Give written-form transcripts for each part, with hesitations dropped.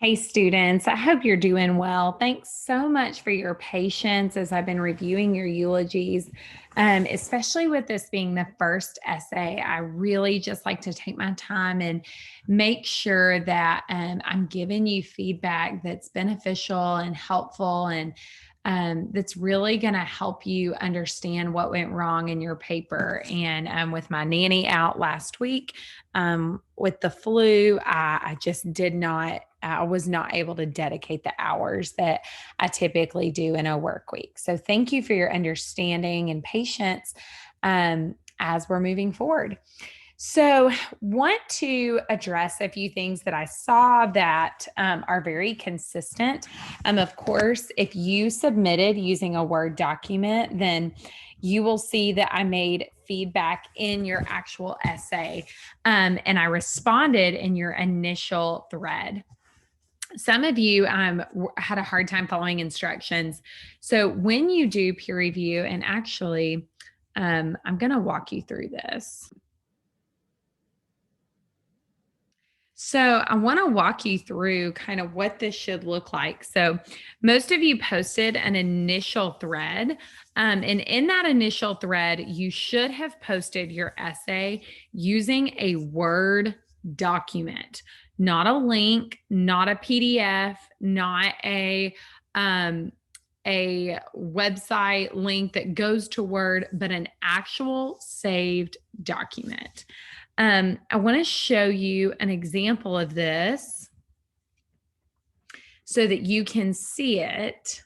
Hey students, I hope you're doing well. Thanks so much for your patience as I've been reviewing your eulogies, especially with this being the first essay. I really just like to take my time and make sure that I'm giving you feedback that's beneficial and helpful and that's really going to help you understand what went wrong in your paper. And with my nanny out last week with the flu, I just did not I was not able to dedicate the hours that I typically do in a work week. So thank you for your understanding and patience as we're moving forward. So, want to address a few things that I saw that are very consistent. Of course, if you submitted using a Word document, then you will see that I made feedback in your actual essay and I responded in your initial thread. Some of you had a hard time following instructions. So when you do peer review, and actually, I'm going to walk you through this. So I want to walk you through kind of what this should look like. So most of you posted an initial thread. And in that initial thread, you should have posted your essay using a Word document, not a link, not a PDF, not a website link that goes to Word, but an actual saved document. I want to show you an example of this so that you can see it.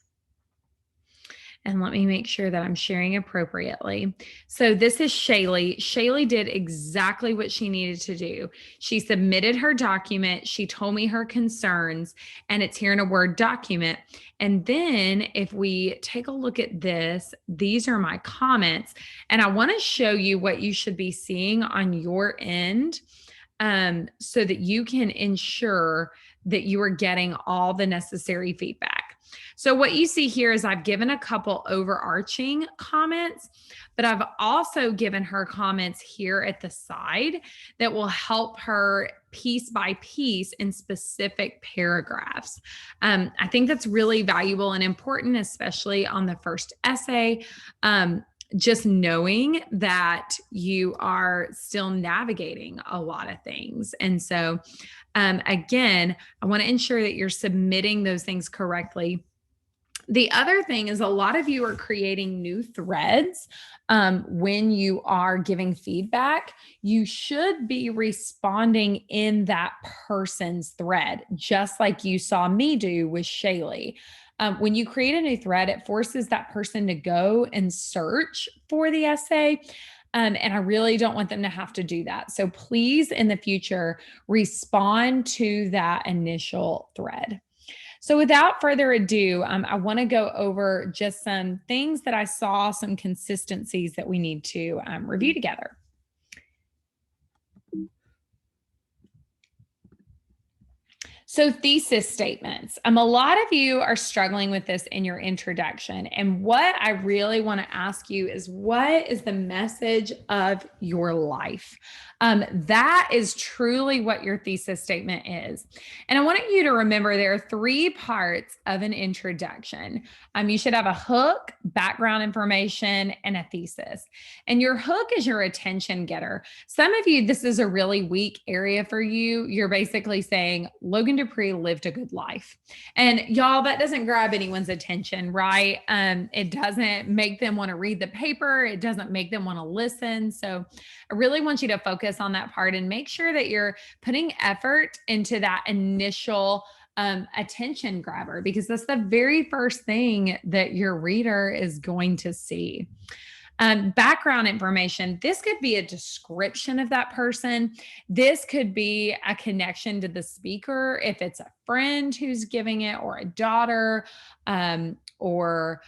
And let me make sure that I'm sharing appropriately. So this is Shaylee. Shaylee did exactly what she needed to do. She submitted her document. She told me her concerns, and it's here in a Word document. And then if we take a look at this, these are my comments. And I want to show you what you should be seeing on your end so that you can ensure that you are getting all the necessary feedback. So what you see here is I've given a couple overarching comments, but I've also given her comments here at the side that will help her piece by piece in specific paragraphs. I think that's really valuable and important, especially on the first essay. Just knowing that you are still navigating a lot of things. And so, again, I want to ensure that you're submitting those things correctly. The other thing is a lot of you are creating new threads when you are giving feedback. You should be responding in that person's thread, just like you saw me do with Shaylee. When you create a new thread, it forces that person to go and search for the essay. And I really don't want them to have to do that. So please, in the future, respond to that initial thread. So without further ado, I want to go over just some things that I saw, some consistencies that we need to review together. So thesis statements. A lot of you are struggling with this in your introduction. And what I really want to ask you is, what is the message of your life? That is truly what your thesis statement is. And I want you to remember there are three parts of an introduction. You should have a hook, background information, and a thesis. And your hook is your attention getter. Some of you, this is a really weak area for you. You're basically saying, Logan Dupree lived a good life. And y'all, that doesn't grab anyone's attention, right? It doesn't make them want to read the paper. It doesn't make them want to listen. So I really want you to focus on that part and make sure that you're putting effort into that initial attention grabber, because that's the very first thing that your reader is going to see. Background information. This could be a description of that person. This could be a connection to the speaker, if it's a friend who's giving it, or a daughter, or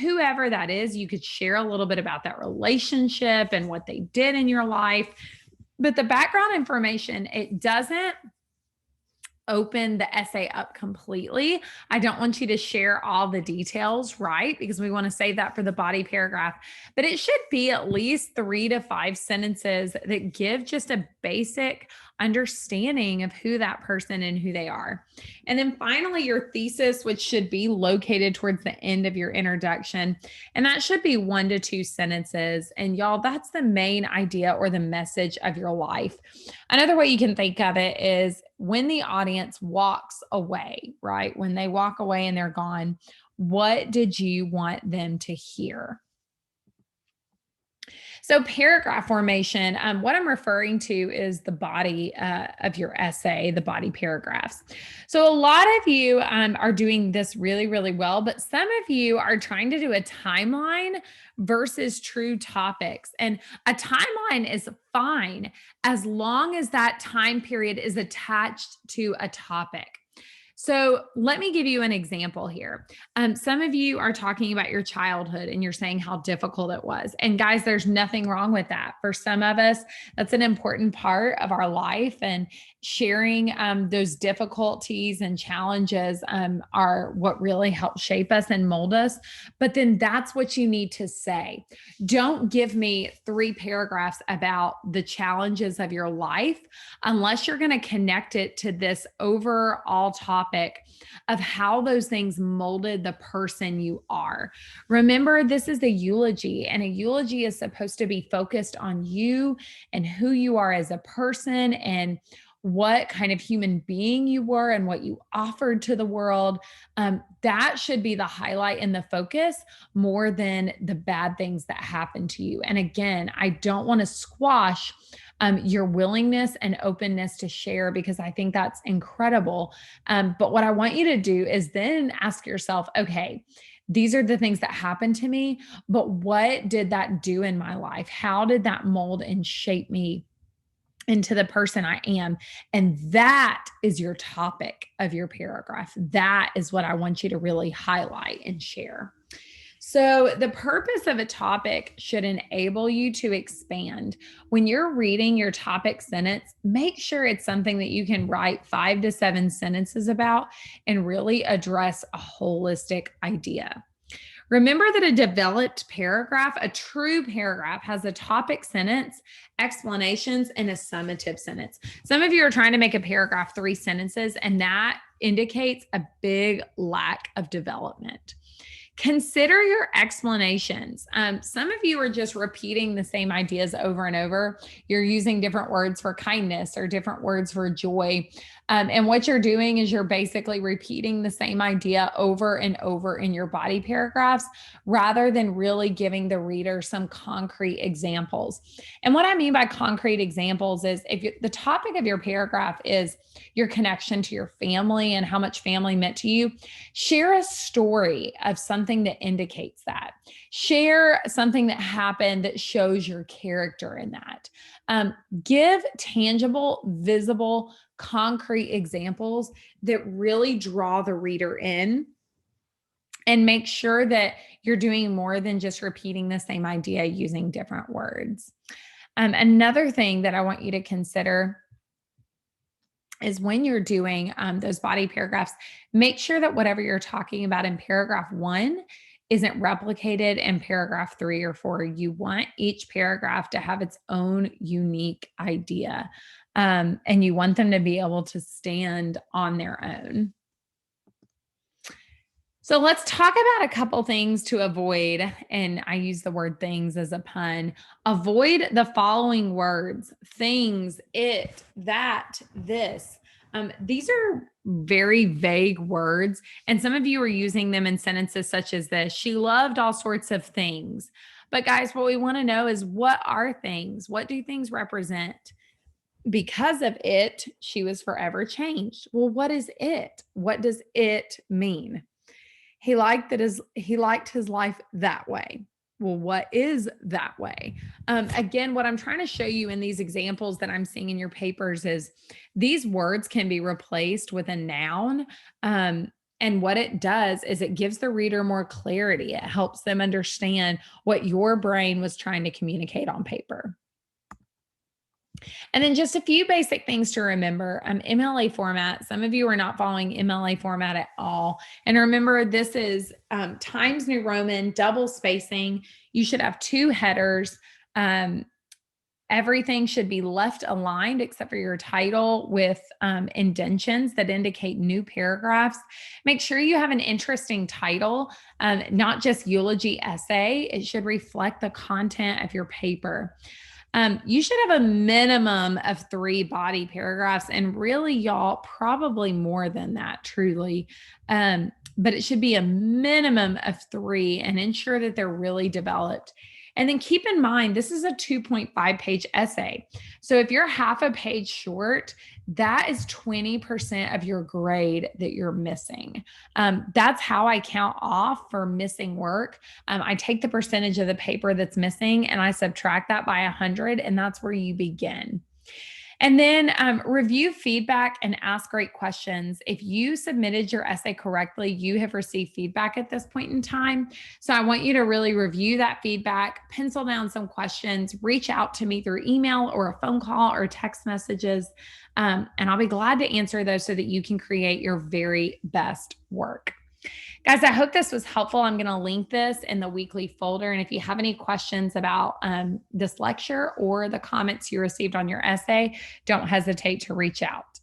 whoever that is. You could share a little bit about that relationship and what they did in your life. But the background information, it doesn't open the essay up completely. I don't want you to share all the details, right? Because we want to save that for the body paragraph. But it should be at least 3 to 5 sentences that give just a basic understanding of who that person and who they are. And then finally, your thesis, which should be located towards the end of your introduction. And that should be 1 to 2 sentences. And y'all, that's the main idea or the message of your life. Another way you can think of it is when the audience walks away, right? When they walk away and they're gone, what did you want them to hear? So paragraph formation, what I'm referring to is the body of your essay, the body paragraphs. So a lot of you are doing this really, really well, but some of you are trying to do a timeline versus true topics. And a timeline is fine as long as that time period is attached to a topic. So let me give you an example here. Some of you are talking about your childhood and you're saying how difficult it was. And guys, there's nothing wrong with that. For some of us, that's an important part of our life, and sharing those difficulties and challenges are what really help shape us and mold us. But then that's what you need to say. Don't give me 3 paragraphs about the challenges of your life unless you're going to connect it to this overall topic of how those things molded the person you are. Remember, this is the eulogy, and a eulogy is supposed to be focused on you and who you are as a person and what kind of human being you were and what you offered to the world. That should be the highlight and the focus more than the bad things that happened to you. And again, I don't want to squash your willingness and openness to share, because I think that's incredible. But what I want you to do is then ask yourself, okay, these are the things that happened to me, but what did that do in my life? How did that mold and shape me into the person I am? And that is your topic of your paragraph. That is what I want you to really highlight and share. So the purpose of a topic should enable you to expand. When you're reading your topic sentence, make sure it's something that you can write 5 to 7 sentences about and really address a holistic idea. Remember that a developed paragraph, a true paragraph, has a topic sentence, explanations, and a summative sentence. Some of you are trying to make a paragraph 3 sentences, and that indicates a big lack of development. Consider your explanations. Some of you are just repeating the same ideas over and over. You're using different words for kindness or different words for joy. And what you're doing is you're basically repeating the same idea over and over in your body paragraphs rather than really giving the reader some concrete examples. And what I mean by concrete examples is if the topic of your paragraph is your connection to your family and how much family meant to you, share a story of something that indicates that. Share something that happened that shows your character in that. Give tangible, visible, concrete examples that really draw the reader in, and make sure that you're doing more than just repeating the same idea using different words. Another thing that I want you to consider is when you're doing those body paragraphs, make sure that whatever you're talking about in paragraph 1 isn't replicated in paragraph 3 or 4. You want each paragraph to have its own unique idea, and you want them to be able to stand on their own. So let's talk about a couple things to avoid, and I use the word things as a pun. Avoid the following words: things, it, that, this. These are very vague words, and some of you are using them in sentences such as this: she loved all sorts of things. But guys, what we want to know is, what are things? What do things represent? Because of it, she was forever changed. Well, what is it? What does it mean? He liked his life that way. Well, what is that way? Again, what I'm trying to show you in these examples that I'm seeing in your papers is these words can be replaced with a noun. And what it does is it gives the reader more clarity. It helps them understand what your brain was trying to communicate on paper. And then just a few basic things to remember. MLA format. Some of you are not following MLA format at all. And remember, this is Times New Roman, double spacing. You should have 2 headers. Everything should be left aligned except for your title with indentions that indicate new paragraphs. Make sure you have an interesting title, not just eulogy essay. It should reflect the content of your paper. You should have a minimum of 3 body paragraphs, and really, y'all, probably more than that, truly. But it should be a minimum of 3 and ensure that they're really developed. And then keep in mind, this is a 2.5 page essay. So if you're half a page short, that is 20% of your grade that you're missing. That's how I count off for missing work. I take the percentage of the paper that's missing and I subtract that by 100, and that's where you begin. And then review feedback and ask great questions. If you submitted your essay correctly, you have received feedback at this point in time. So I want you to really review that feedback, pencil down some questions, reach out to me through email or a phone call or text messages. And I'll be glad to answer those so that you can create your very best work. Guys, I hope this was helpful. I'm going to link this in the weekly folder. And if you have any questions about this lecture or the comments you received on your essay, don't hesitate to reach out.